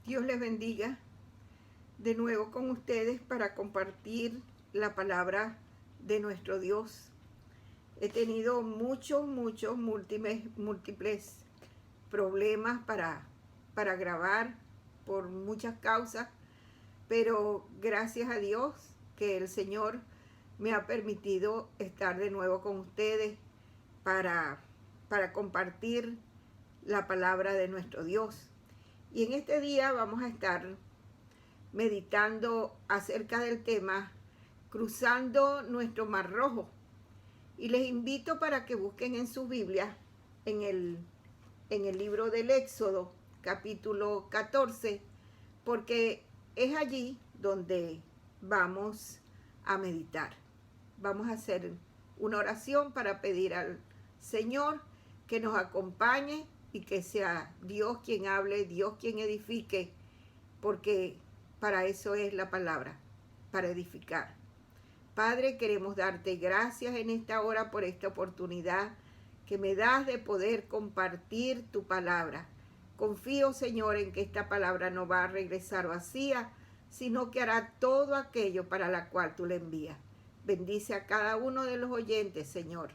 Dios les bendiga de nuevo con ustedes para compartir la palabra de nuestro Dios. He tenido muchos múltiples problemas para grabar por muchas causas, pero gracias a Dios que el Señor me ha permitido estar de nuevo con ustedes para compartir la palabra de nuestro Dios. Y en este día vamos a estar meditando acerca del tema cruzando nuestro Mar Rojo. Y les invito para que busquen en su Biblia, en el libro del Éxodo, capítulo 14, porque es allí donde vamos a meditar. Vamos a hacer una oración para pedir al Señor que nos acompañe y que sea Dios quien hable, Dios quien edifique, porque para eso es la palabra, para edificar. Padre, queremos darte gracias en esta hora por esta oportunidad que me das de poder compartir tu palabra. Confío, Señor, en que esta palabra no va a regresar vacía, sino que hará todo aquello para la cual tú la envías. Bendice a cada uno de los oyentes, Señor.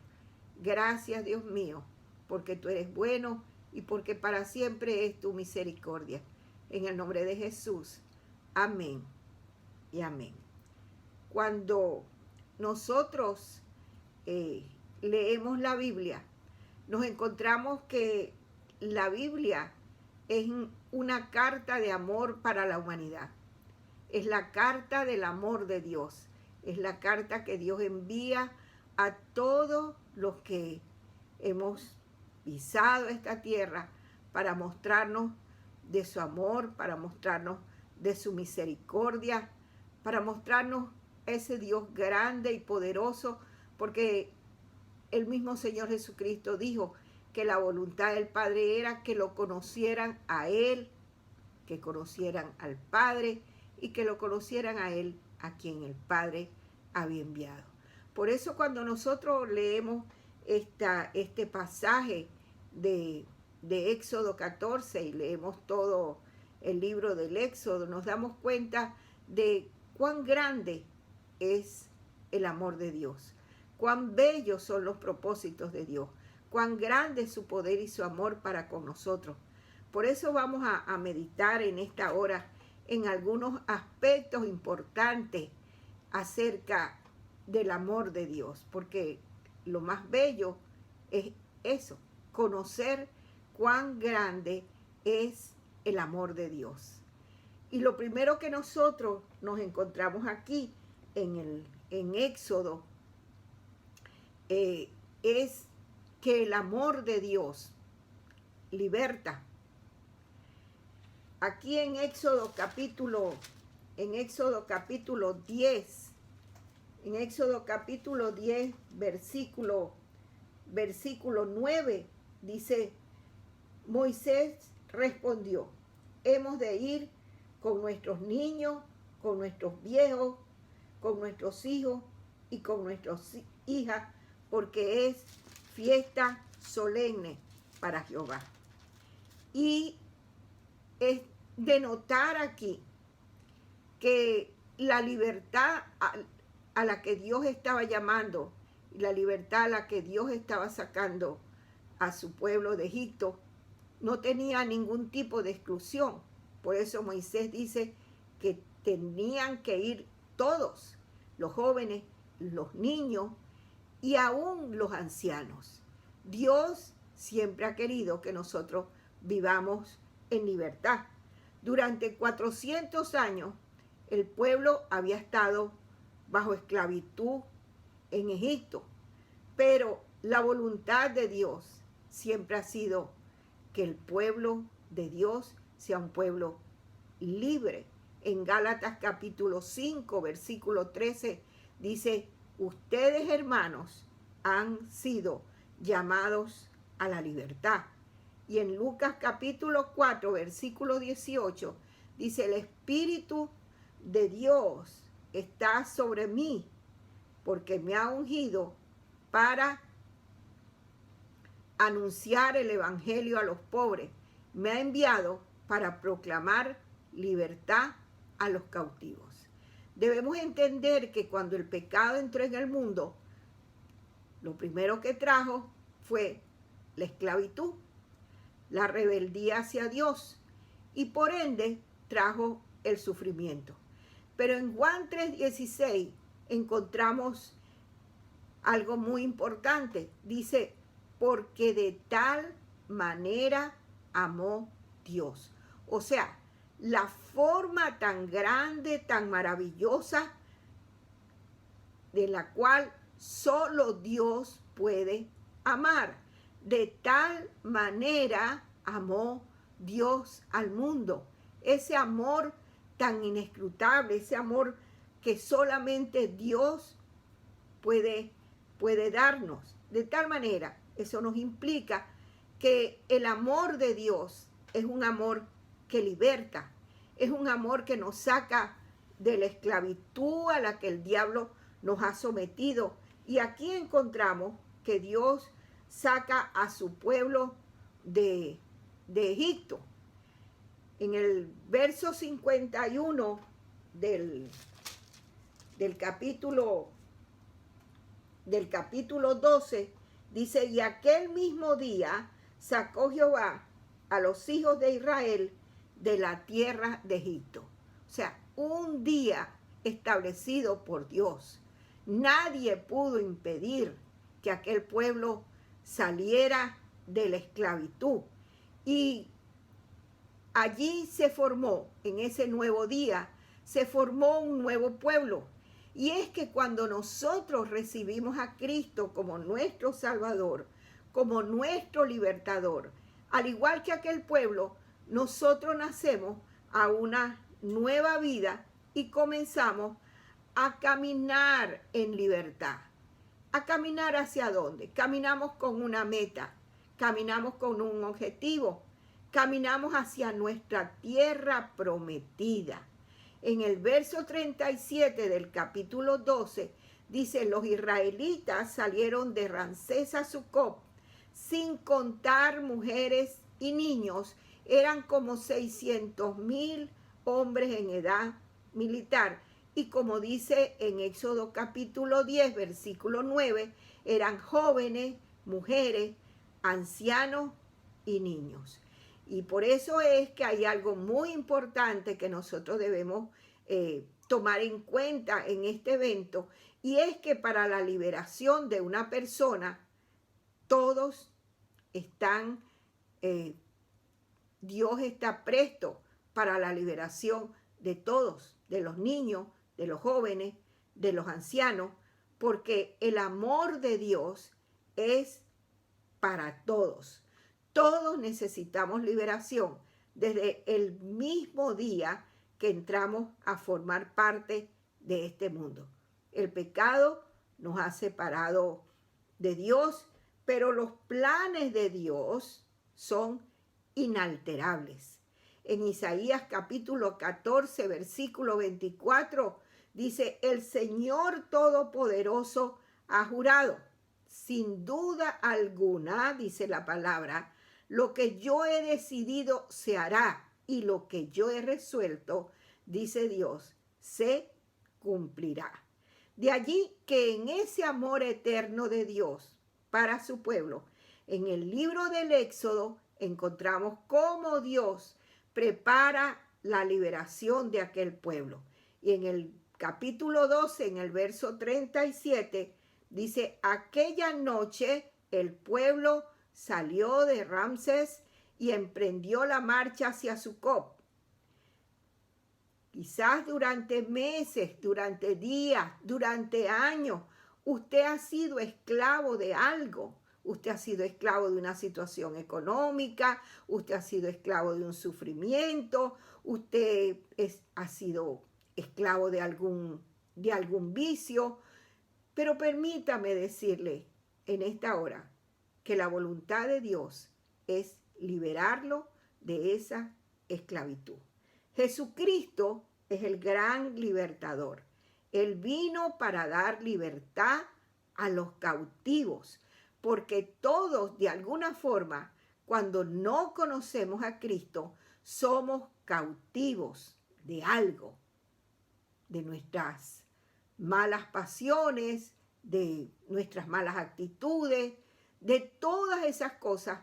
Gracias, Dios mío, porque tú eres bueno y porque para siempre es tu misericordia. En el nombre de Jesús. Amén y amén. Cuando nosotros leemos la Biblia, nos encontramos que la Biblia es una carta de amor para la humanidad. Es la carta del amor de Dios. Es la carta que Dios envía a todos los que hemos pisado esta tierra para mostrarnos de su amor, para mostrarnos de su misericordia, para mostrarnos ese Dios grande y poderoso, porque el mismo Señor Jesucristo dijo que la voluntad del Padre era que lo conocieran a Él, que conocieran al Padre y que lo conocieran a Él, a quien el Padre había enviado. Por eso cuando nosotros leemos este pasaje de Éxodo 14 y leemos todo el libro del Éxodo, nos damos cuenta de cuán grande es el amor de Dios, cuán bellos son los propósitos de Dios, cuán grande es su poder y su amor para con nosotros. Por eso vamos a meditar en esta hora en algunos aspectos importantes acerca del amor de Dios, porque lo más bello es eso, conocer cuán grande es el amor de Dios. Y lo primero que nosotros nos encontramos aquí en Éxodo es que el amor de Dios liberta. Aquí en Éxodo capítulo 10, versículo 9, dice: Moisés respondió: hemos de ir con nuestros niños, con nuestros viejos, con nuestros hijos y con nuestras hijas, porque es fiesta solemne para Jehová. Y es de notar aquí que la libertad a la que Dios estaba llamando, la libertad a la que Dios estaba sacando a su pueblo de Egipto, no tenía ningún tipo de exclusión. Por eso Moisés dice que tenían que ir todos, los jóvenes, los niños y aún los ancianos. Dios siempre ha querido que nosotros vivamos en libertad. Durante 400 años el pueblo había estado bajo esclavitud en Egipto, pero la voluntad de Dios siempre ha sido que el pueblo de Dios sea un pueblo libre. En Gálatas capítulo 5, versículo 13, dice: ustedes, hermanos, han sido llamados a la libertad. Y en Lucas capítulo 4, versículo 18, dice: el Espíritu de Dios está sobre mí, porque me ha ungido para anunciar el evangelio a los pobres. Me ha enviado para proclamar libertad a los cautivos. Debemos entender que cuando el pecado entró en el mundo, lo primero que trajo fue la esclavitud, la rebeldía hacia Dios y por ende trajo el sufrimiento. Pero en Juan 3:16 encontramos algo muy importante. Dice, porque de tal manera amó Dios. O sea, la forma tan grande, tan maravillosa, de la cual solo Dios puede amar. De tal manera amó Dios al mundo. Ese amor tan inescrutable, ese amor que solamente Dios puede darnos. De tal manera, eso nos implica que el amor de Dios es un amor que liberta, es un amor que nos saca de la esclavitud a la que el diablo nos ha sometido. Y aquí encontramos que Dios saca a su pueblo de Egipto. En el verso 51 del capítulo 12, dice, y aquel mismo día sacó Jehová a los hijos de Israel de la tierra de Egipto. O sea, un día establecido por Dios. Nadie pudo impedir que aquel pueblo saliera de la esclavitud. Y allí se formó, en ese nuevo día, se formó un nuevo pueblo. Y es que cuando nosotros recibimos a Cristo como nuestro Salvador, como nuestro libertador, al igual que aquel pueblo, nosotros nacemos a una nueva vida y comenzamos a caminar en libertad. ¿A caminar hacia dónde? Caminamos con una meta, caminamos con un objetivo, caminamos hacia nuestra tierra prometida. En el verso 37 del capítulo 12, dice, los israelitas salieron de Ramsés a Sucot, sin contar mujeres y niños, eran como 600,000 hombres en edad militar. Y como dice en Éxodo capítulo 10, versículo 9, eran jóvenes, mujeres, ancianos y niños. Y por eso es que hay algo muy importante que nosotros debemos tomar en cuenta en este evento, y es que para la liberación de una persona, todos están, Dios está presto para la liberación de todos, de los niños, de los jóvenes, de los ancianos, porque el amor de Dios es para todos. Todos necesitamos liberación desde el mismo día que entramos a formar parte de este mundo. El pecado nos ha separado de Dios, pero los planes de Dios son inalterables. En Isaías capítulo 14, versículo 24, dice, el Señor Todopoderoso ha jurado, sin duda alguna, dice la palabra, lo que yo he decidido se hará, y lo que yo he resuelto, dice Dios, se cumplirá. De allí que en ese amor eterno de Dios para su pueblo, en el libro del Éxodo encontramos cómo Dios prepara la liberación de aquel pueblo. Y en el capítulo 12, en el verso 37, dice, aquella noche el pueblo salió de Ramsés y emprendió la marcha hacia Sucot. Quizás durante meses, durante días, durante años, usted ha sido esclavo de algo. Usted ha sido esclavo de una situación económica, usted ha sido esclavo de un sufrimiento, usted ha sido esclavo de algún vicio. Pero permítame decirle en esta hora que la voluntad de Dios es liberarlo de esa esclavitud. Jesucristo es el gran libertador. Él vino para dar libertad a los cautivos, porque todos de alguna forma, cuando no conocemos a Cristo, somos cautivos de algo, de nuestras malas pasiones, de nuestras malas actitudes, de todas esas cosas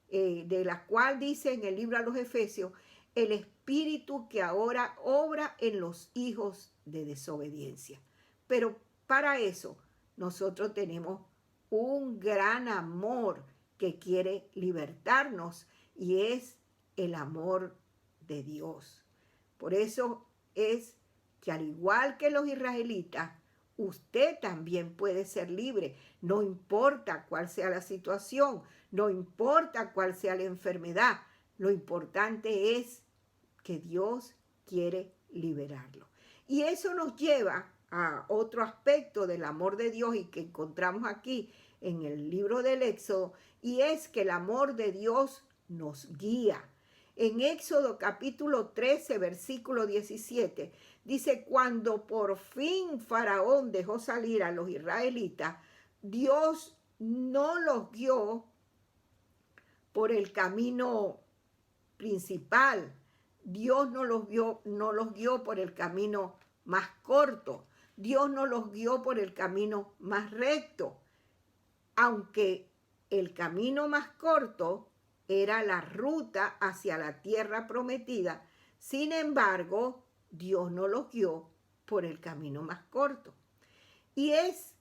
de las cuales dice en el libro a los Efesios, el espíritu que ahora obra en los hijos de desobediencia. Pero para eso nosotros tenemos un gran amor que quiere libertarnos y es el amor de Dios. Por eso es que al igual que los israelitas, usted también puede ser libre, no importa cuál sea la situación, no importa cuál sea la enfermedad, lo importante es que Dios quiere liberarlo. Y eso nos lleva a otro aspecto del amor de Dios y que encontramos aquí en el libro del Éxodo, y es que el amor de Dios nos guía. En Éxodo capítulo 13, versículo 17, dice, cuando por fin Faraón dejó salir a los israelitas, Dios no los guió por el camino principal. Dios no los guió por el camino más corto. Dios no los guió por el camino más recto. Aunque el camino más corto era la ruta hacia la tierra prometida, sin embargo, Dios no los guió por el camino más corto. Y es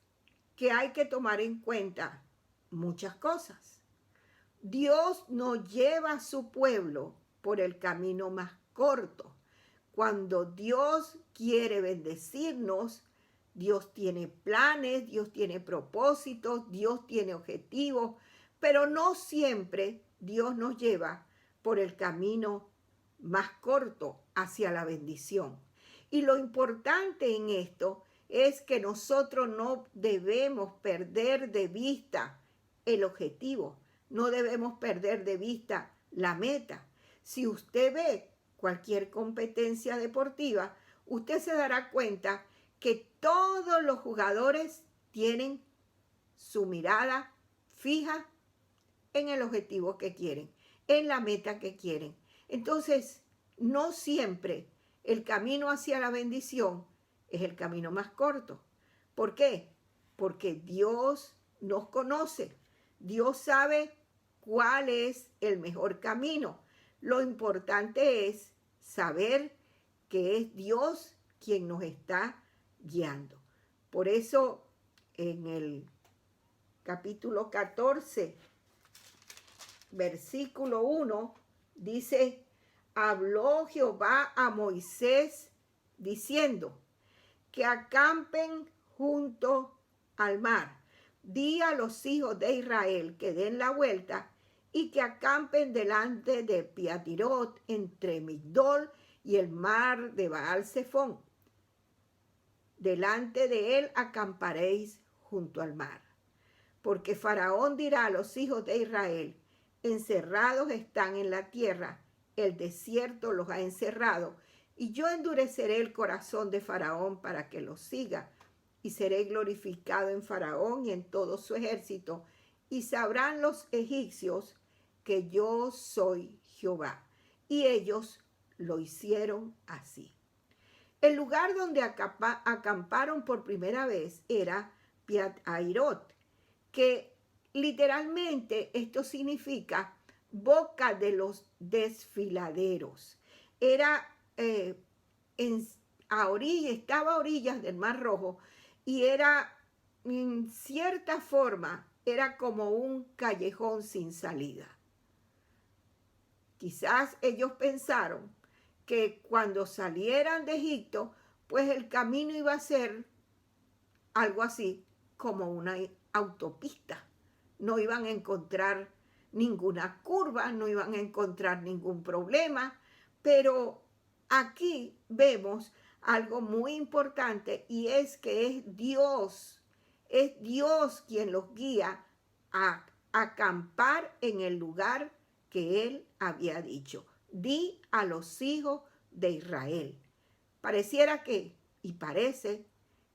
que hay que tomar en cuenta muchas cosas. Dios no lleva a su pueblo por el camino más corto. Cuando Dios quiere bendecirnos, Dios tiene planes, Dios tiene propósitos, Dios tiene objetivos, pero no siempre Dios nos lleva por el camino más corto hacia la bendición. Y lo importante en esto es que nosotros no debemos perder de vista el objetivo, no debemos perder de vista la meta. Si usted ve cualquier competencia deportiva, usted se dará cuenta que todos los jugadores tienen su mirada fija en el objetivo que quieren, en la meta que quieren. Entonces, no siempre el camino hacia la bendición es el camino más corto. ¿Por qué? Porque Dios nos conoce. Dios sabe cuál es el mejor camino. Lo importante es saber que es Dios quien nos está guiando. Por eso en el capítulo 14, versículo 1, dice, habló Jehová a Moisés diciendo, que acampen junto al mar. Di a los hijos de Israel que den la vuelta y que acampen delante de Piatirot entre Migdol y el mar de Baal-Zephón. Delante de él acamparéis junto al mar. Porque Faraón dirá a los hijos de Israel, encerrados están en la tierra, el desierto los ha encerrado, y yo endureceré el corazón de Faraón para que los siga, y seré glorificado en Faraón y en todo su ejército, y sabrán los egipcios que yo soy Jehová. Y ellos lo hicieron así. El lugar donde acamparon por primera vez era Piat-Hairot, que literalmente esto significa boca de los desfiladeros. Era estaba a orillas del Mar Rojo y era, en cierta forma, era como un callejón sin salida. Quizás ellos pensaron que cuando salieran de Egipto, pues el camino iba a ser algo así como una autopista. No iban a encontrar ninguna curva, no iban a encontrar ningún problema, pero aquí vemos algo muy importante y es que es Dios quien los guía a acampar en el lugar que Él había dicho. Di a los hijos de Israel. Pareciera que, y parece,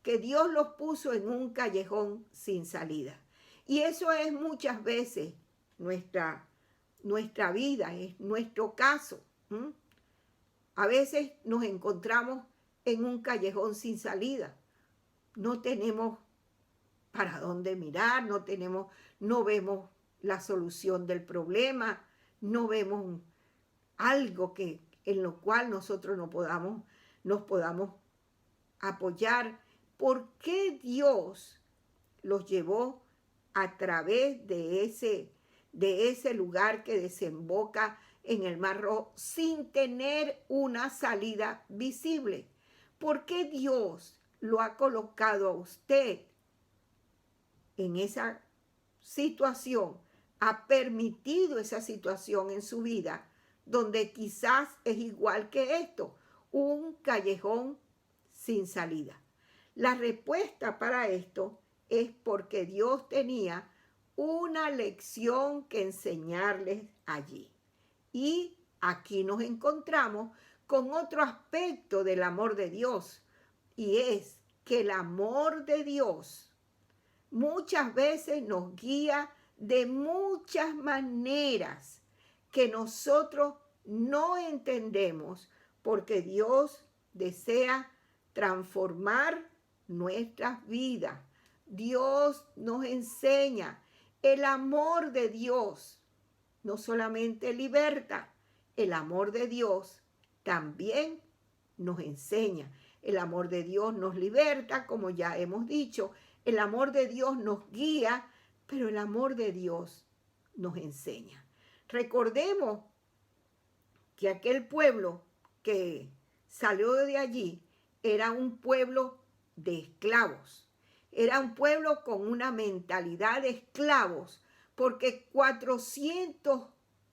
que Dios los puso en un callejón sin salida. Y eso es muchas veces nuestra vida, es nuestro caso. A veces nos encontramos en un callejón sin salida. No tenemos para dónde mirar, no vemos la solución del problema, no vemos algo en lo cual nosotros nos podamos apoyar. ¿Por qué Dios los llevó a través de ese lugar que desemboca en el Mar Rojo sin tener una salida visible? ¿Por qué Dios lo ha colocado a usted en esa situación? Ha permitido esa situación en su vida, donde quizás es igual que esto, un callejón sin salida. La respuesta para esto es porque Dios tenía una lección que enseñarles allí. Y aquí nos encontramos con otro aspecto del amor de Dios, y es que el amor de Dios muchas veces nos guía de muchas maneras que nosotros no entendemos, porque Dios desea transformar nuestras vidas. Dios nos enseña. El amor de Dios no solamente liberta, el amor de Dios también nos enseña. El amor de Dios nos liberta, como ya hemos dicho. El amor de Dios nos guía, pero el amor de Dios nos enseña. Recordemos que aquel pueblo que salió de allí era un pueblo de esclavos. Era un pueblo con una mentalidad de esclavos, porque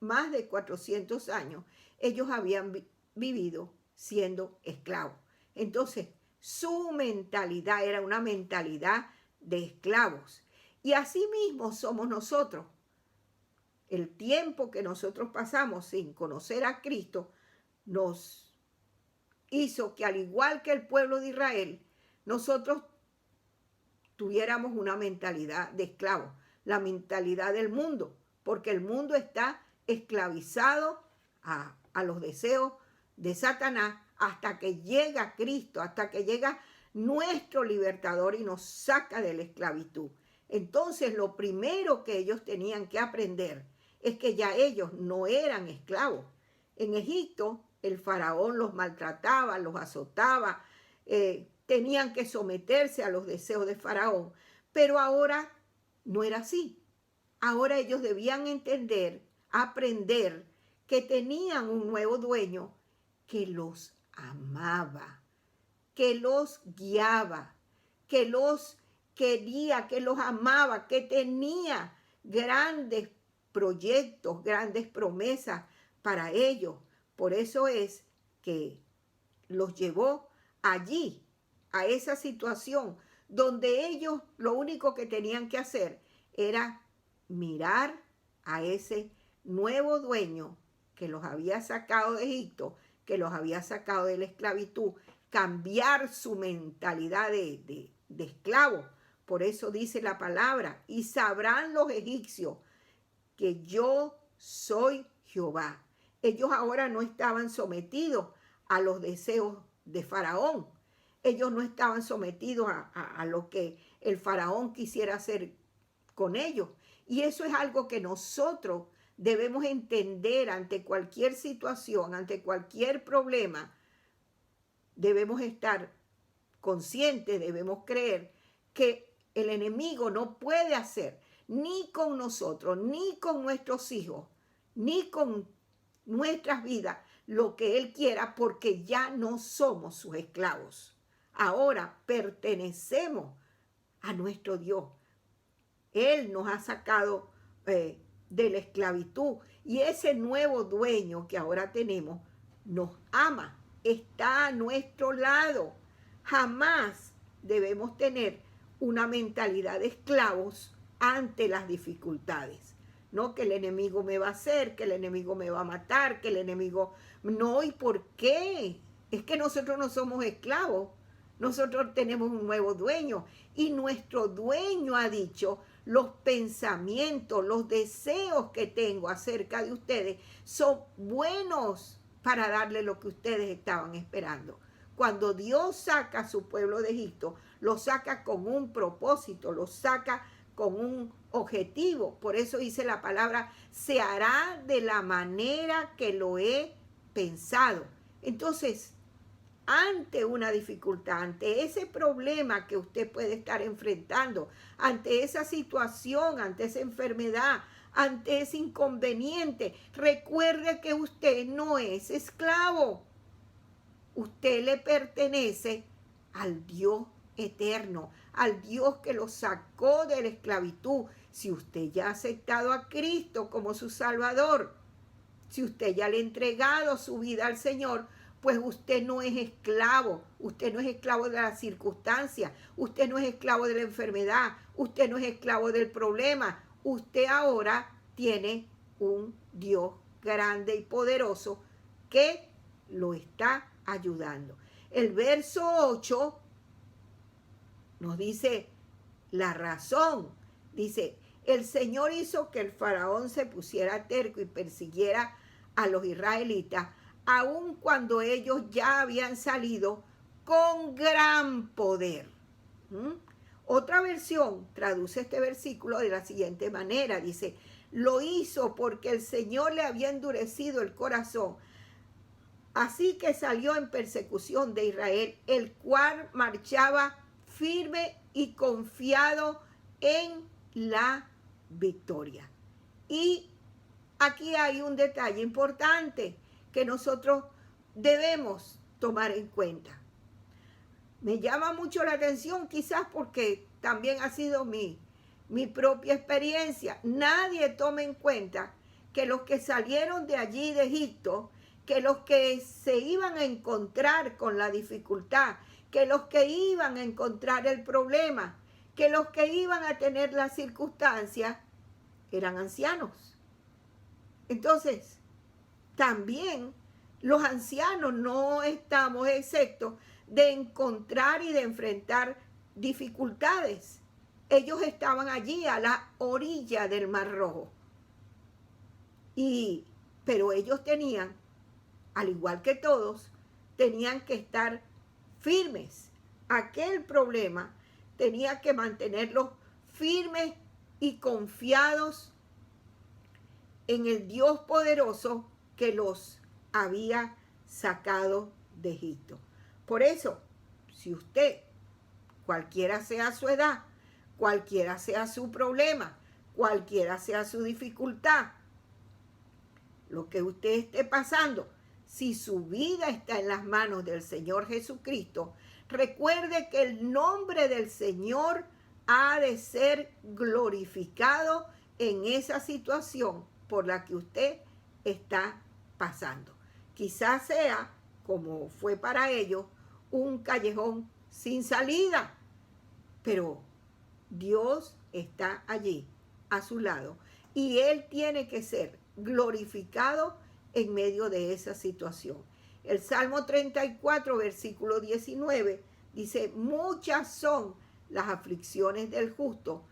más de 400 años, ellos habían vivido siendo esclavos. Entonces, su mentalidad era una mentalidad de esclavos. Y así mismo somos nosotros. El tiempo que nosotros pasamos sin conocer a Cristo nos hizo que, al igual que el pueblo de Israel, nosotros tuviéramos una mentalidad de esclavos, la mentalidad del mundo, porque el mundo está esclavizado a los deseos de Satanás hasta que llega Cristo, hasta que llega nuestro libertador y nos saca de la esclavitud. Entonces, lo primero que ellos tenían que aprender es que ya ellos no eran esclavos. En Egipto, el faraón los maltrataba, los azotaba, tenían que someterse a los deseos de faraón, pero ahora no era así. Ahora ellos debían entender, aprender que tenían un nuevo dueño que los amaba, que los guiaba, que los quería, que los amaba, que tenía grandes proyectos, grandes promesas para ellos. Por eso es que los llevó allí, a esa situación donde ellos lo único que tenían que hacer era mirar a ese nuevo dueño que los había sacado de Egipto, que los había sacado de la esclavitud, cambiar su mentalidad de esclavo. Por eso dice la palabra, y sabrán los egipcios que yo soy Jehová. Ellos ahora no estaban sometidos a los deseos de Faraón. Ellos no estaban sometidos a lo que el Faraón quisiera hacer con ellos. Y eso es algo que nosotros debemos entender ante cualquier situación, ante cualquier problema. Debemos estar conscientes, debemos creer que el enemigo no puede hacer ni con nosotros, ni con nuestros hijos, ni con nuestras vidas lo que él quiera, porque ya no somos sus esclavos. Ahora pertenecemos a nuestro Dios. Él nos ha sacado de la esclavitud, y ese nuevo dueño que ahora tenemos nos ama, está a nuestro lado. Jamás debemos tener una mentalidad de esclavos ante las dificultades. No, que el enemigo me va a hacer, que el enemigo me va a matar, que el enemigo... No, ¿y por qué? Es que nosotros no somos esclavos. Nosotros tenemos un nuevo dueño, y nuestro dueño ha dicho: los pensamientos, los deseos que tengo acerca de ustedes son buenos para darle lo que ustedes estaban esperando. Cuando Dios saca a su pueblo de Egipto, lo saca con un propósito, lo saca con un objetivo. Por eso dice la palabra, se hará de la manera que lo he pensado. Entonces, ante una dificultad, ante ese problema que usted puede estar enfrentando, ante esa situación, ante esa enfermedad, ante ese inconveniente, recuerde que usted no es esclavo. Usted le pertenece al Dios eterno, al Dios que lo sacó de la esclavitud. Si usted ya ha aceptado a Cristo como su Salvador, si usted ya le ha entregado su vida al Señor, pues usted no es esclavo. Usted no es esclavo de las circunstancias. Usted no es esclavo de la enfermedad. Usted no es esclavo del problema. Usted ahora tiene un Dios grande y poderoso que lo está ayudando. El verso 8 nos dice la razón. Dice, el Señor hizo que el faraón se pusiera terco y persiguiera a los israelitas, aun cuando ellos ya habían salido con gran poder. Otra versión traduce este versículo de la siguiente manera. Dice, lo hizo porque el Señor le había endurecido el corazón. Así que salió en persecución de Israel, el cual marchaba firme y confiado en la victoria. Y aquí hay un detalle importante que nosotros debemos tomar en cuenta. Me llama mucho la atención, quizás porque también ha sido mi propia experiencia. Nadie toma en cuenta que los que salieron de allí de Egipto, que los que se iban a encontrar con la dificultad, que los que iban a encontrar el problema, que los que iban a tener las circunstancias, eran ancianos. Entonces, también los ancianos no estamos exentos de encontrar y de enfrentar dificultades. Ellos estaban allí a la orilla del Mar Rojo. Pero ellos tenían, al igual que todos, tenían que estar firmes. Aquel problema tenía que mantenerlos firmes y confiados en el Dios poderoso que los había sacado de Egipto. Por eso, si usted, cualquiera sea su edad, cualquiera sea su problema, cualquiera sea su dificultad, lo que usted esté pasando, si su vida está en las manos del Señor Jesucristo, recuerde que el nombre del Señor ha de ser glorificado en esa situación por la que usted está pasando. Quizás sea, como fue para ellos, un callejón sin salida, pero Dios está allí a su lado y Él tiene que ser glorificado en medio de esa situación. El Salmo 34, versículo 19, dice, muchas son las aflicciones del justo,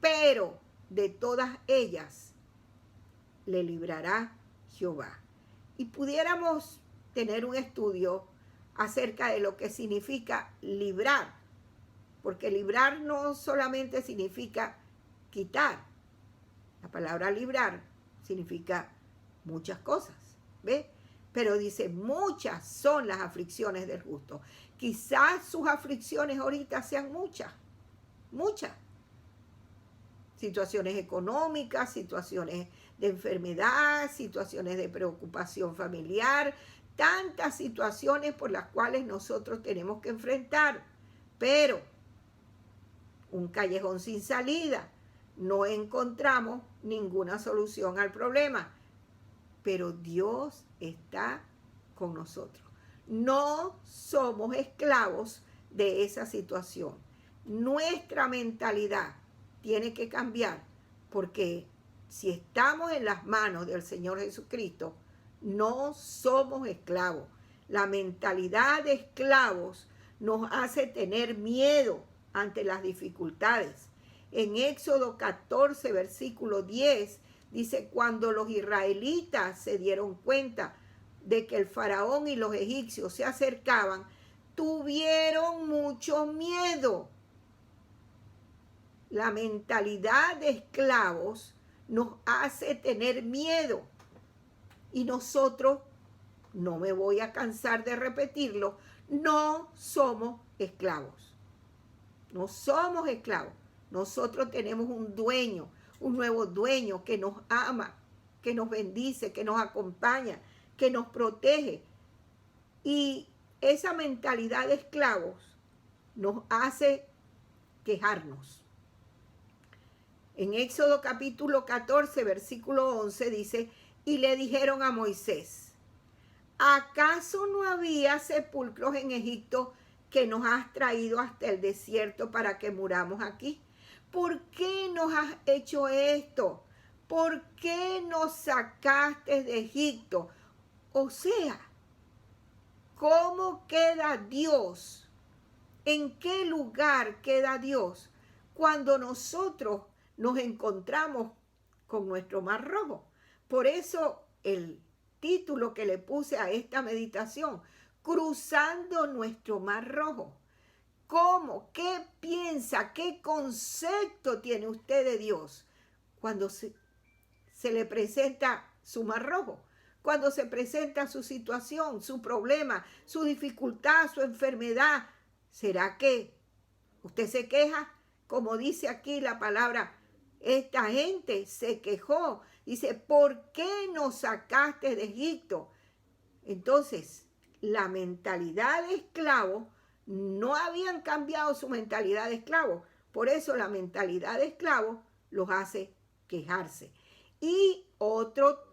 pero de todas ellas le librará Jehová. Y pudiéramos tener un estudio acerca de lo que significa librar, porque librar no solamente significa quitar. La palabra librar significa muchas cosas, ¿ve? Pero dice, muchas son las aflicciones del justo. Quizás sus aflicciones ahorita sean muchas. Situaciones económicas, situaciones de enfermedad, situaciones de preocupación familiar, tantas situaciones por las cuales nosotros tenemos que enfrentar. Pero un callejón sin salida, no encontramos ninguna solución al problema. Pero Dios está con nosotros. No somos esclavos de esa situación. Nuestra mentalidad tiene que cambiar, porque si estamos en las manos del Señor Jesucristo, no somos esclavos. La mentalidad de esclavos nos hace tener miedo ante las dificultades. En Éxodo 14, versículo 10, dice, cuando los israelitas se dieron cuenta de que el faraón y los egipcios se acercaban, tuvieron mucho miedo. La mentalidad de esclavos nos hace tener miedo. Y nosotros, no me voy a cansar de repetirlo, no somos esclavos. No somos esclavos. Nosotros tenemos un dueño, un nuevo dueño que nos ama, que nos bendice, que nos acompaña, que nos protege. Y esa mentalidad de esclavos nos hace quejarnos. En Éxodo capítulo 14, versículo 11 dice, y le dijeron a Moisés, ¿acaso no había sepulcros en Egipto que nos has traído hasta el desierto para que muramos aquí? ¿Por qué nos has hecho esto? ¿Por qué nos sacaste de Egipto? O sea, ¿cómo queda Dios? ¿En qué lugar queda Dios cuando nosotros nos encontramos con nuestro mar rojo? Por eso el título que le puse a esta meditación, cruzando nuestro mar rojo. ¿Cómo? ¿Qué piensa? ¿Qué concepto tiene usted de Dios cuando se le presenta su mar rojo? Cuando se presenta su situación, su problema, su dificultad, su enfermedad. ¿Será que usted se queja? Como dice aquí la palabra, esta gente se quejó. Dice, ¿por qué nos sacaste de Egipto? Entonces, la mentalidad de esclavo, no habían cambiado su mentalidad de esclavo. Por eso la mentalidad de esclavo los hace quejarse. Y otro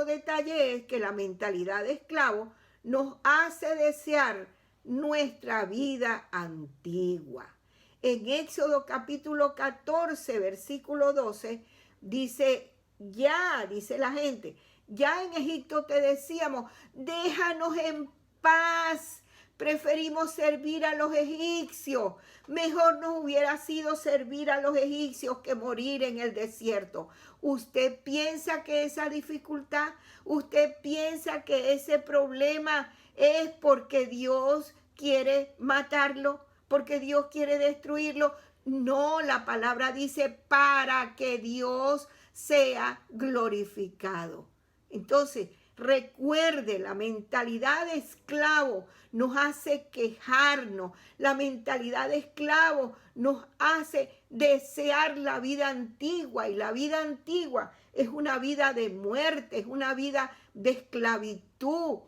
detalle es que la mentalidad de esclavo nos hace desear nuestra vida antigua. En Éxodo capítulo 14, versículo 12, dice la gente, ya en Egipto te decíamos, déjanos en paz, preferimos servir a los egipcios. Mejor nos hubiera sido servir a los egipcios que morir en el desierto. ¿Usted piensa que esa dificultad, usted piensa que ese problema es porque Dios quiere matarlo, porque Dios quiere destruirlo? No, la palabra dice para que Dios sea glorificado. Entonces, recuerde, la mentalidad de esclavo nos hace quejarnos. La mentalidad de esclavo nos hace desear la vida antigua. Y la vida antigua es una vida de muerte, es una vida de esclavitud.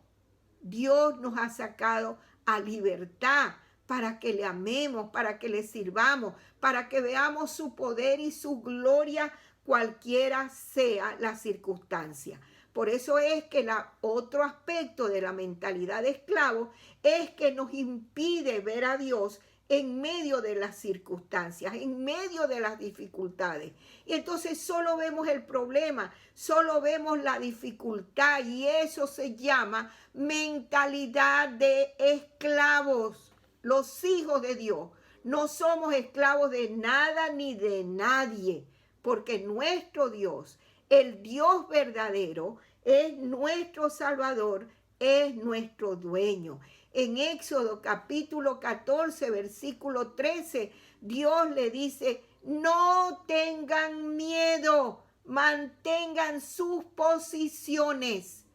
Dios nos ha sacado a libertad para que le amemos, para que le sirvamos, para que veamos su poder y su gloria, cualquiera sea la circunstancia. Por eso es que otro aspecto de la mentalidad de esclavo es que nos impide ver a Dios en medio de las circunstancias, en medio de las dificultades. Y entonces solo vemos el problema, solo vemos la dificultad, y eso se llama mentalidad de esclavos. Los hijos de Dios no somos esclavos de nada ni de nadie, porque nuestro Dios, el Dios verdadero, es nuestro Salvador, es nuestro dueño. En Éxodo capítulo 14, versículo 13, Dios le dice, no tengan miedo, mantengan sus posiciones,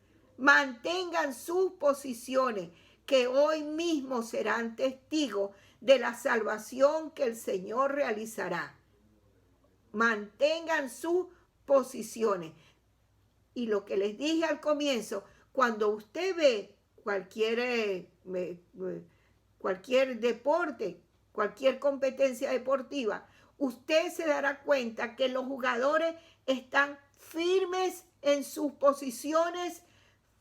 que hoy mismo serán testigos de la salvación que el Señor realizará. Mantengan sus posiciones. Y lo que les dije al comienzo, cuando usted ve cualquier deporte, cualquier competencia deportiva, usted se dará cuenta que los jugadores están firmes en sus posiciones,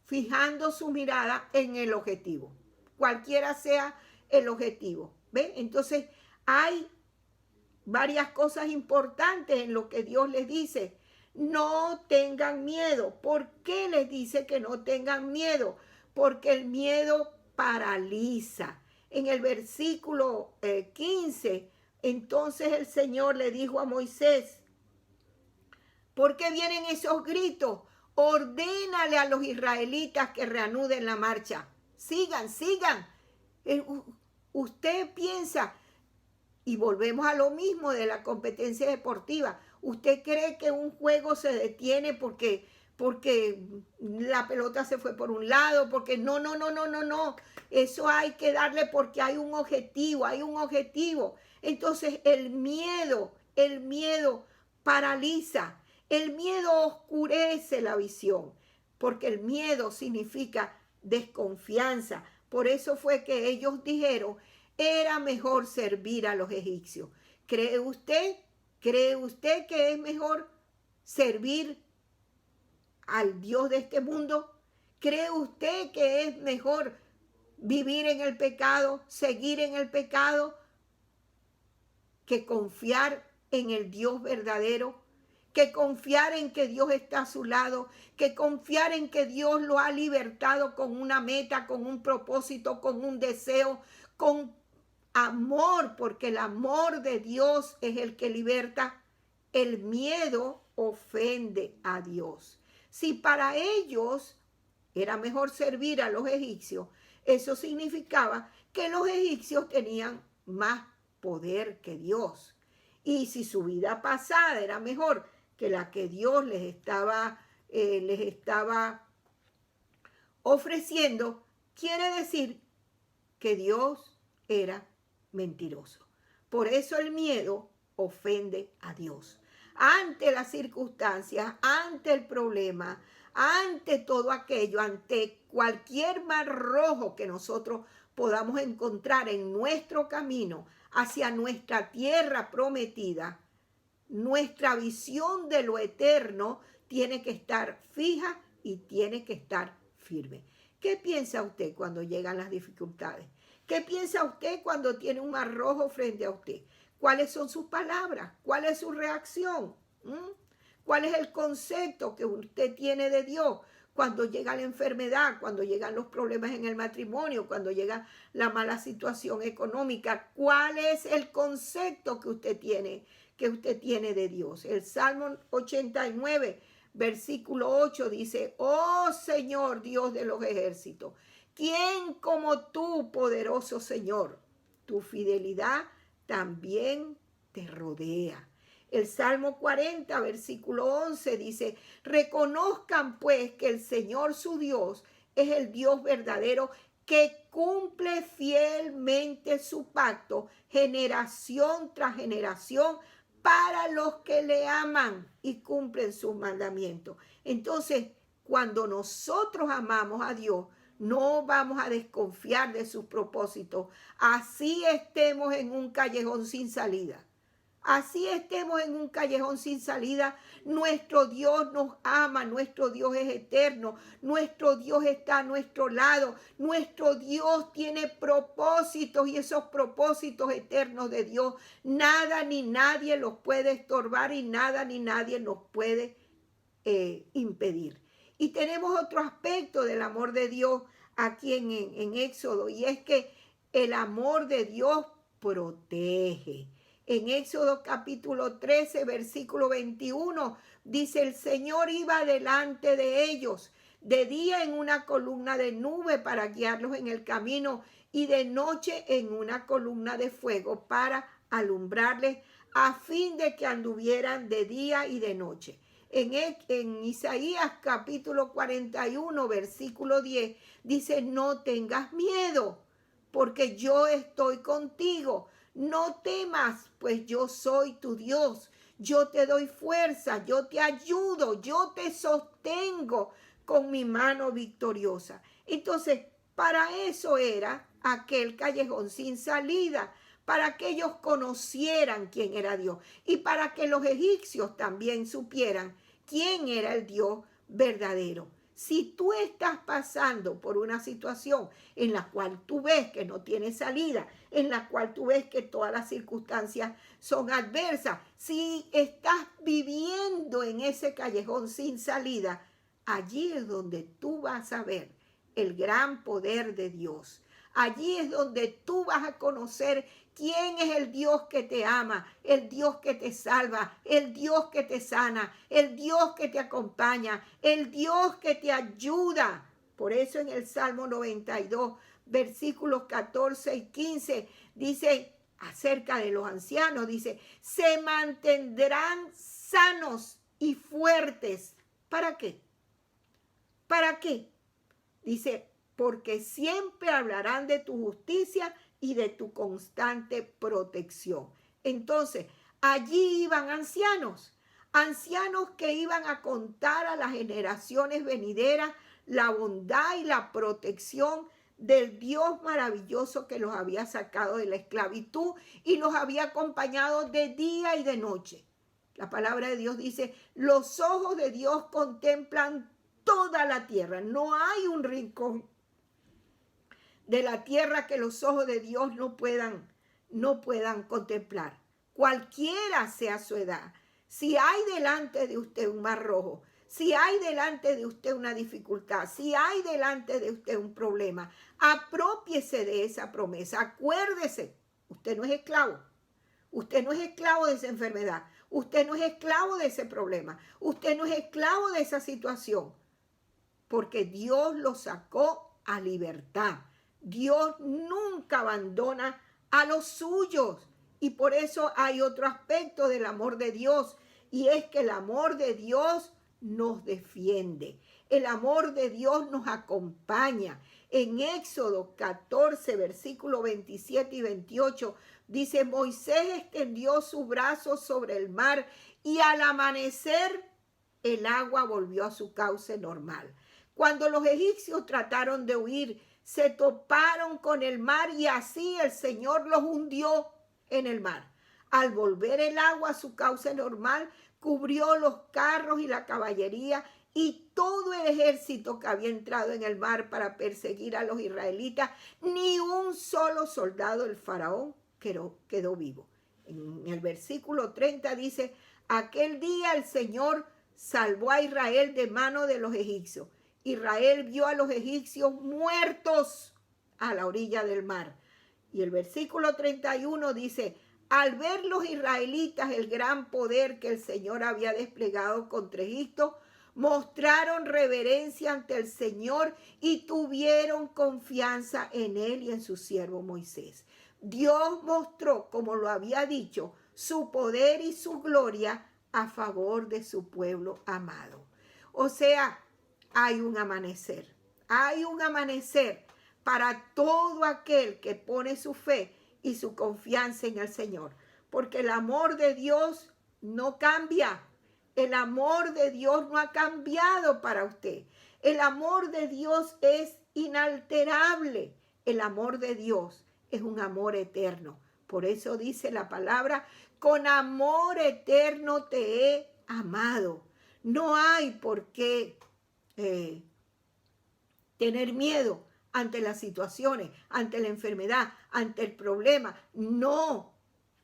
fijando su mirada en el objetivo, cualquiera sea el objetivo. ¿Ve? Entonces hay varias cosas importantes en lo que Dios les dice. No tengan miedo. ¿Por qué les dice que no tengan miedo? Porque el miedo paraliza. En el versículo 15, entonces el Señor le dijo a Moisés, ¿por qué vienen esos gritos? ordénale a los israelitas que reanuden la marcha. Sigan, sigan. Usted piensa, y volvemos a lo mismo de la competencia deportiva. ¿Usted cree que un juego se detiene porque la pelota se fue por un lado? Porque no. Eso hay que darle porque hay un objetivo, Entonces el miedo paraliza, el miedo oscurece la visión, porque el miedo significa desconfianza. Por eso fue que ellos dijeron, era mejor servir a los egipcios. ¿Cree usted que es mejor servir al Dios de este mundo? ¿Cree usted que es mejor vivir en el pecado, seguir en el pecado, que confiar en el Dios verdadero? Que confiar en que Dios está a su lado, que confiar en que Dios lo ha libertado con una meta, con un propósito, con un deseo, con amor, porque el amor de Dios es el que liberta. El miedo ofende a Dios. Si para ellos era mejor servir a los egipcios, eso significaba que los egipcios tenían más poder que Dios. Y si su vida pasada era mejor que la que Dios les estaba ofreciendo, quiere decir que Dios era mentiroso. Por eso el miedo ofende a Dios. Ante las circunstancias, ante el problema, ante todo aquello, ante cualquier mar rojo que nosotros podamos encontrar en nuestro camino hacia nuestra tierra prometida, nuestra visión de lo eterno tiene que estar fija y tiene que estar firme. ¿Qué piensa usted cuando llegan las dificultades? ¿Qué piensa usted cuando tiene un mar rojo frente a usted? ¿Cuáles son sus palabras? ¿Cuál es su reacción? ¿Cuál es el concepto que usted tiene de Dios cuando llega la enfermedad, cuando llegan los problemas en el matrimonio, cuando llega la mala situación económica? ¿Cuál es el concepto que usted tiene de Dios? El Salmo 89, versículo 8 dice, oh Señor, Dios de los ejércitos, ¿quién como tú, poderoso Señor? Tu fidelidad también te rodea. El Salmo 40, versículo 11 dice, reconozcan pues que el Señor su Dios es el Dios verdadero que cumple fielmente su pacto generación tras generación para los que le aman y cumplen sus mandamientos. Entonces, cuando nosotros amamos a Dios, no vamos a desconfiar de sus propósitos. Así estemos en un callejón sin salida. Así estemos en un callejón sin salida, nuestro Dios nos ama, nuestro Dios es eterno, nuestro Dios está a nuestro lado, nuestro Dios tiene propósitos y esos propósitos eternos de Dios, nada ni nadie los puede estorbar y nada ni nadie nos puede impedir. Y tenemos otro aspecto del amor de Dios aquí en Éxodo, y es que el amor de Dios protege. En Éxodo capítulo 13, versículo 21, dice, el Señor iba delante de ellos, de día en una columna de nube para guiarlos en el camino, y de noche en una columna de fuego para alumbrarles, a fin de que anduvieran de día y de noche. En Isaías capítulo 41, versículo 10, dice, no tengas miedo, porque yo estoy contigo. No temas, pues yo soy tu Dios. Yo te doy fuerza, yo te ayudo, yo te sostengo con mi mano victoriosa. Entonces, para eso era aquel callejón sin salida, para que ellos conocieran quién era Dios y para que los egipcios también supieran quién era el Dios verdadero. Si tú estás pasando por una situación en la cual tú ves que no tiene salida, en la cual tú ves que todas las circunstancias son adversas, si estás viviendo en ese callejón sin salida, allí es donde tú vas a ver el gran poder de Dios. Allí es donde tú vas a conocer quién es el Dios que te ama, el Dios que te salva, el Dios que te sana, el Dios que te acompaña, el Dios que te ayuda. Por eso en el Salmo 92, versículos 14 y 15, dice acerca de los ancianos, dice, se mantendrán sanos y fuertes. ¿Para qué? ¿Para qué? Dice, porque siempre hablarán de tu justicia y de tu constante protección. Entonces, allí iban ancianos, ancianos que iban a contar a las generaciones venideras la bondad y la protección del Dios maravilloso que los había sacado de la esclavitud y los había acompañado de día y de noche. La palabra de Dios dice, los ojos de Dios contemplan toda la tierra. No hay un rincón de la tierra que los ojos de Dios no puedan contemplar. Cualquiera sea su edad. Si hay delante de usted un mar rojo, si hay delante de usted una dificultad, si hay delante de usted un problema, aprópiese de esa promesa. Acuérdese, usted no es esclavo. Usted no es esclavo de esa enfermedad. Usted no es esclavo de ese problema. Usted no es esclavo de esa situación. Porque Dios lo sacó a libertad. Dios nunca abandona a los suyos. Y por eso hay otro aspecto del amor de Dios. Y es que el amor de Dios nos defiende. El amor de Dios nos acompaña. En Éxodo 14, versículos 27 y 28, dice, Moisés extendió sus brazos sobre el mar y al amanecer el agua volvió a su cauce normal. Cuando los egipcios trataron de huir, se toparon con el mar y así el Señor los hundió en el mar. Al volver el agua a su cauce normal, cubrió los carros y la caballería y todo el ejército que había entrado en el mar para perseguir a los israelitas. Ni un solo soldado del faraón quedó vivo. En el versículo 30 dice, aquel día el Señor salvó a Israel de mano de los egipcios. Israel vio a los egipcios muertos a la orilla del mar. Y el versículo 31 dice, al ver los israelitas el gran poder que el Señor había desplegado contra Egipto, mostraron reverencia ante el Señor y tuvieron confianza en él y en su siervo Moisés. Dios mostró, como lo había dicho, su poder y su gloria a favor de su pueblo amado. O sea, hay un amanecer para todo aquel que pone su fe y su confianza en el Señor, porque el amor de Dios no cambia. El amor de Dios no ha cambiado para usted. El amor de Dios es inalterable. El amor de Dios es un amor eterno. Por eso dice la palabra, con amor eterno te he amado. No hay por qué tener miedo ante las situaciones, ante la enfermedad, ante el problema. No,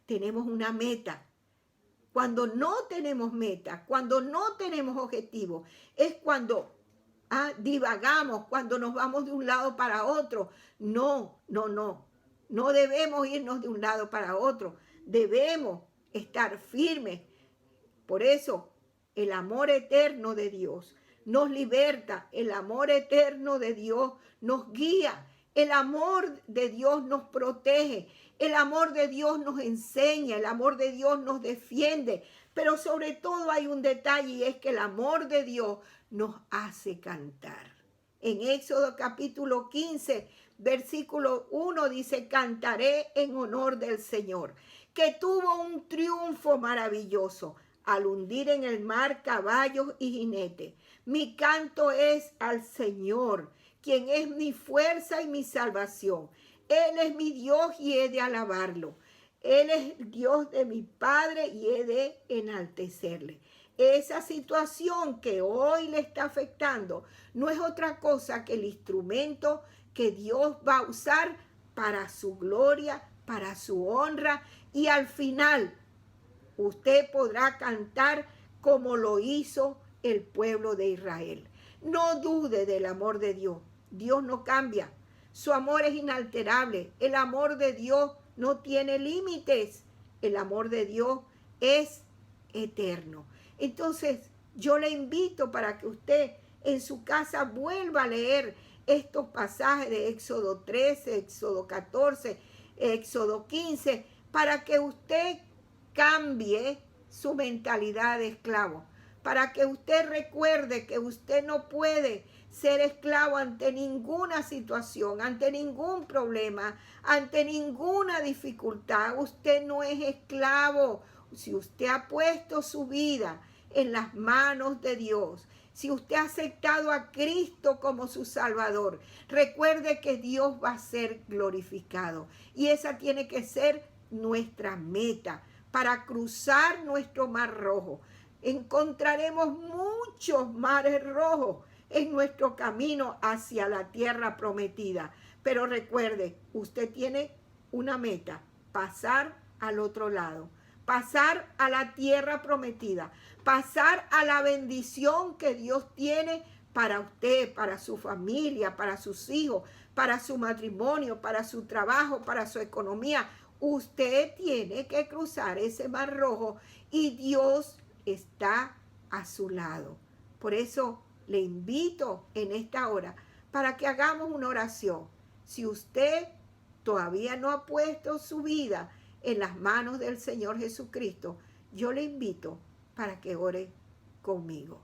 tenemos una meta. Cuando no tenemos meta, cuando no tenemos objetivo, es cuando divagamos, cuando nos vamos de un lado para otro. No debemos irnos de un lado para otro. Debemos estar firmes. Por eso, el amor eterno de Dios nos liberta, el amor eterno de Dios nos guía, el amor de Dios nos protege, el amor de Dios nos enseña, el amor de Dios nos defiende, pero sobre todo hay un detalle y es que el amor de Dios nos hace cantar. En Éxodo capítulo 15, versículo 1 dice, cantaré en honor del Señor, que tuvo un triunfo maravilloso al hundir en el mar caballos y jinetes. Mi canto es al Señor, quien es mi fuerza y mi salvación. Él es mi Dios y he de alabarlo. Él es el Dios de mi Padre y he de enaltecerle. Esa situación que hoy le está afectando no es otra cosa que el instrumento que Dios va a usar para su gloria, para su honra, y al final usted podrá cantar como lo hizo el pueblo de Israel. No dude del amor de Dios. Dios no cambia. Su amor es inalterable. El amor de Dios no tiene límites. El amor de Dios es eterno. Entonces, yo le invito para que usted en su casa vuelva a leer estos pasajes de Éxodo 13, Éxodo 14, Éxodo 15, para que usted cambie su mentalidad de esclavo, para que usted recuerde que usted no puede ser esclavo ante ninguna situación, ante ningún problema, ante ninguna dificultad. Usted no es esclavo. Si usted ha puesto su vida en las manos de Dios, si usted ha aceptado a Cristo como su Salvador, recuerde que Dios va a ser glorificado. Y esa tiene que ser nuestra meta para cruzar nuestro mar rojo. Encontraremos muchos mares rojos en nuestro camino hacia la tierra prometida. Pero recuerde, usted tiene una meta: pasar al otro lado, pasar a la tierra prometida, pasar a la bendición que Dios tiene para usted, para su familia, para sus hijos, para su matrimonio, para su trabajo, para su economía. Usted tiene que cruzar ese mar rojo y Dios está a su lado. Por eso le invito en esta hora para que hagamos una oración. Si usted todavía no ha puesto su vida en las manos del Señor Jesucristo, yo le invito para que ore conmigo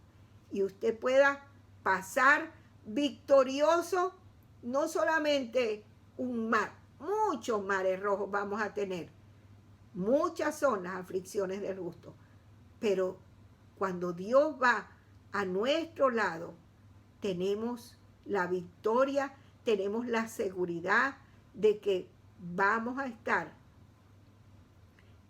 y usted pueda pasar victorioso. No solamente un mar, muchos mares rojos vamos a tener, muchas son las aflicciones del justo, pero cuando Dios va a nuestro lado, tenemos la victoria, tenemos la seguridad de que vamos a estar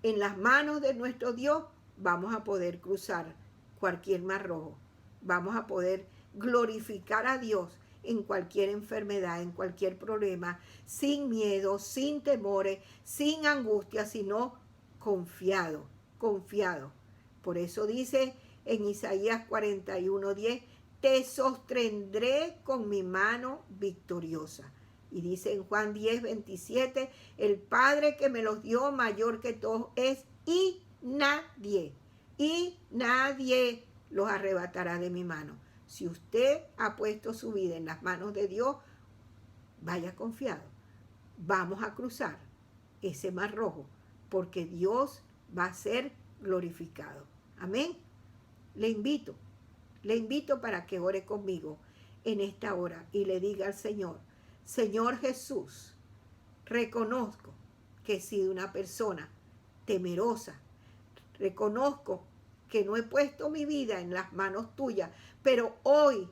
en las manos de nuestro Dios. Vamos a poder cruzar cualquier mar rojo, vamos a poder glorificar a Dios en cualquier enfermedad, en cualquier problema, sin miedo, sin temores, sin angustia, sino confiado, confiado. Por eso dice en Isaías 41:10, te sostendré con mi mano victoriosa. Y dice en Juan 10:27, el Padre que me los dio mayor que todos es, y nadie los arrebatará de mi mano. Si usted ha puesto su vida en las manos de Dios, vaya confiado. Vamos a cruzar ese mar rojo, porque Dios va a ser glorificado. Amén. Le invito para que ore conmigo en esta hora y le diga al Señor: Señor Jesús, reconozco que he sido una persona temerosa. Reconozco que no he puesto mi vida en las manos tuyas, pero hoy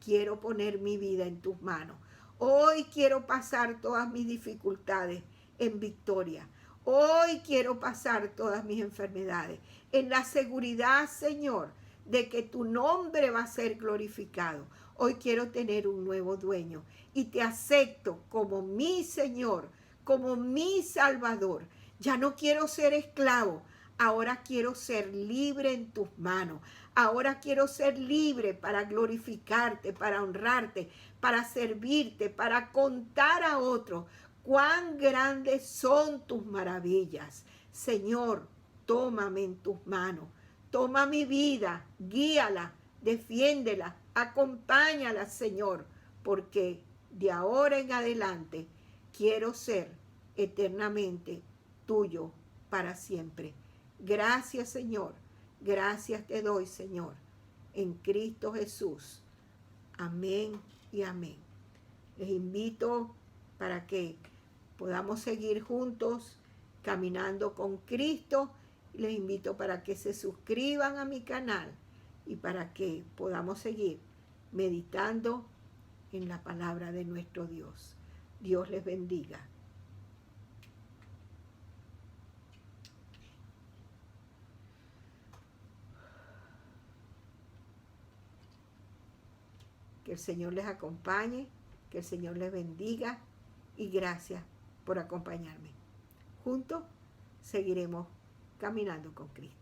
quiero poner mi vida en tus manos. Hoy quiero pasar todas mis dificultades en victoria. Hoy quiero pasar todas mis enfermedades en la seguridad, Señor, de que tu nombre va a ser glorificado. Hoy quiero tener un nuevo dueño y te acepto como mi Señor, como mi Salvador. Ya no quiero ser esclavo. Ahora quiero ser libre en tus manos. Ahora quiero ser libre para glorificarte, para honrarte, para servirte, para contar a otros cuán grandes son tus maravillas. Señor, tómame en tus manos. Toma mi vida, guíala, defiéndela, acompáñala, Señor, porque de ahora en adelante quiero ser eternamente tuyo para siempre. Gracias, Señor. Gracias te doy, Señor, en Cristo Jesús. Amén y amén. Les invito para que podamos seguir juntos caminando con Cristo. Les invito para que se suscriban a mi canal y para que podamos seguir meditando en la palabra de nuestro Dios. Dios les bendiga. Que el Señor les acompañe, que el Señor les bendiga y gracias por acompañarme. Juntos seguiremos caminando con Cristo.